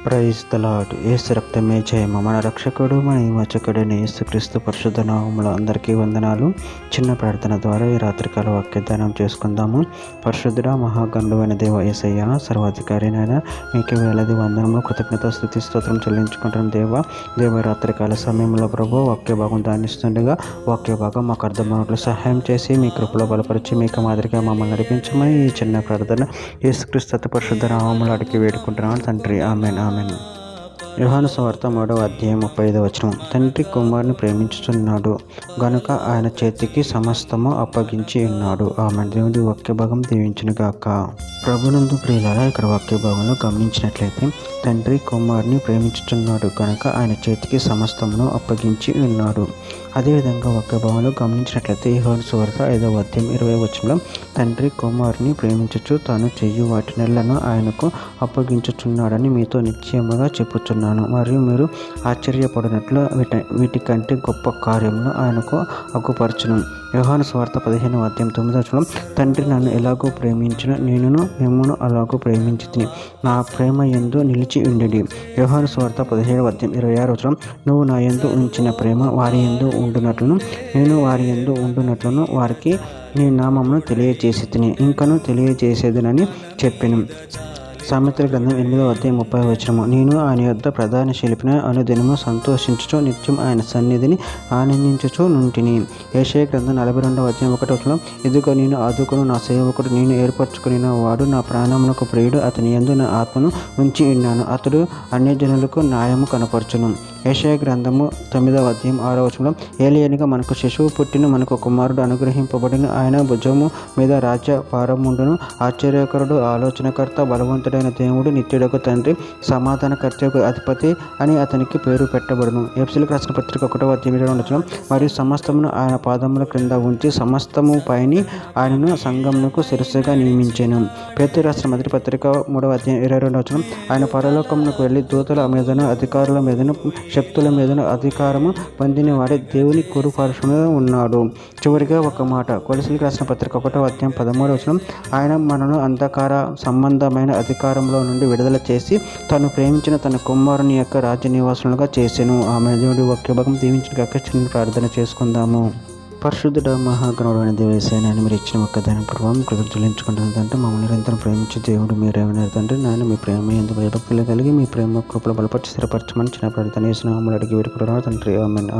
Praise the lord. యేసు రక్తమే జయము. మన రక్షకుడు మన విమోచకుడైన యేసుక్రీస్తు పరిశుద్ధ నామములో అందరికీ వందనాలు. చిన్న ప్రార్థన ద్వారా ఈ రాత్రికాల వాక్యదానం చేసుకుందాము. పరిశుద్ధుడ మహాగణుడైన దేవ యేసయ్య, సర్వాధికారినైన మీకే వేలాది వందనములు, కృతజ్ఞత స్తుతి స్తోత్రం చెల్లించుకుంటున్న దేవ రాత్రికాల సమయంలో ప్రభు వాక్య భాగం ధ్యానిస్తుండగా వాక్య భాగం మాకు అర్థమైనట్లు సహాయం చేసి మీ కృపలో బలపరిచి మీకు మాదిరిగా మమ్మల్ని నడిపించమని ఈ చిన్న ప్రార్థన యేసుక్రీస్తు అతి పరిశుద్ధ నామములో అడిగి వేడుకుంటున్నాను తండ్రి. ఆమేన్ ఆమేన్. యోహాను సువార్త 3వ అధ్యాయం 35వ వచనం. తండ్రి కుమారుని ప్రేమించుతున్నాడు గనుక ఆయన చేతికి సమస్తము అప్పగించి ఉన్నాడు. ఆమేన్. దేవుడి వాక్య భాగం దీవించును గాక. ప్రభునందు ప్రియులారా, ఇక్కడ వాక్య భాగంలో గమనించినట్లయితే తండ్రి కుమారుని ప్రేమించుతున్నాడు కనుక ఆయన చేతికి సమస్తమును అప్పగించి ఉన్నాడు. అదేవిధంగా వాక్య భాగంలో గమనించినట్లయితే యోహాను సువార్త 5వ అధ్యాయం 20వ వచనంలో తండ్రి కుమారుని ప్రేమించుచు తాను చెయ్యి వాటినెల్లను ఆయనకు అప్పగించుచున్నాడని మీతో నిశ్చయముగా చెప్పుచున్నాను. మరియు మీరు ఆశ్చర్యపడినట్లు వీటికంటే గొప్ప కార్యమును ఆయనకు అగ్గుపరచును. యోహాను సువార్త 15వ అధ్యాయం 9వ వచనం. తండ్రి నన్ను ఎలాగో ప్రేమించిన నేనును మిమ్మును అలాగూ ప్రేమించితిని, నా ప్రేమ యందు నిలిచి ఉండుడి. యోహాను సువార్త 17వ అధ్యాయం 26వ వచనం. నువ్వు నా యందు ఉంచిన ప్రేమ వారి యందు ఉండునట్లును నేను వారి యందు ఉండునట్లును వారికి నీ నామమును తెలియజేసి తిని ఇంకను తెలియజేసేదనని చెప్పెను. సామెతల గ్రంథం 8వ అధ్యాయం 30వ వచనము. నేను ఆయన యొద్ద ప్రధాన శిల్పిన అనుదినము సంతోషించుచు నిత్యం ఆయన సన్నిధిని ఆనందించుచు నుంటిని. యెషయా గ్రంథం 42వ అధ్యాయం 1వ వచనం. ఇదిగో నేను ఆదుకును నా సేవకుడు, నేను ఏర్పరచుకుని వాడు, నా ప్రాణమునకు ప్రియుడు, అతని యందు నా ఆత్మను ఉంచి ఉన్నాను, అతడు అన్యజనులకు న్యాయము కనపరచును. యెషయా గ్రంథము 9వ అధ్యాయం 6వ వచనంలో. ఏలియనగా మనకు శిశువు పుట్టిన, మనకు కుమారుడు అనుగ్రహింపబడిన, ఆయన భుజము మీద రాజ్య భారముండును. ఆశ్చర్యకరుడు, ఆలోచనకర్త, బలవంతుడైన దేవుడు, నిత్యుడకు తండ్రి, సమాధానకర్తకు అధిపతి అని అతనికి పేరు పెట్టబడును. ఎఫెసీయులకు రాసిన పత్రిక 1వ అధ్యాయం 7వ వచనం. మరియు సమస్తమును ఆయన పాదముల క్రింద ఉంచి సమస్తము పైని ఆయనను సంఘమునకు శిరస్సుగా నియమించెను. పేతురు రాసిన మొదటి పత్రిక 3వ అధ్యాయం 22వ వచనం. ఆయన పరలోకమునకు వెళ్ళి దూతల మీదను అధికారుల మీదను శక్తుల మీదను అధికారము పొందిన వాడే దేవుని కుడి పార్శ్వమున ఉన్నాడు. చివరిగా ఒక మాట, కొలస్సీయులకు రాసిన పత్రిక 1వ అధ్యాయం 13వ వచనం. ఆయన మనను అంధకార సంబంధమైన అధికారంలో నుండి విడుదల చేసి తను ప్రేమించిన తన కుమారుని యొక్క రాజ్య నివాసులుగా చేసెను. ఆమె దేవుడి వాక్య భాగం దీవించిన కాక చిన్న ప్రార్థన చేసుకుందాము. పరిశుద్ధుడ మహాగణుడైన దేవసేనాన్ని మీరు ఇచ్చిన ఒక్క దాని ప్రభావం కృతజ్ఞతలు చెల్లించుకుంటుందంటే మమ్మల్ని నిరంతరం ప్రేమించి దేవుడు మీరేమన్నారు తండ్రి. నాయన మీ ప్రేమ ఎందుకు భయభక్తులు కలిగి మీ ప్రేమ కృపలు బలపరిచి స్థిరపరచమని చిన్న ప్రార్థన చేసిన మమ్మల్ని అడిగి వేడుకుంటున్నారు తండ్రి. ఆమేన్.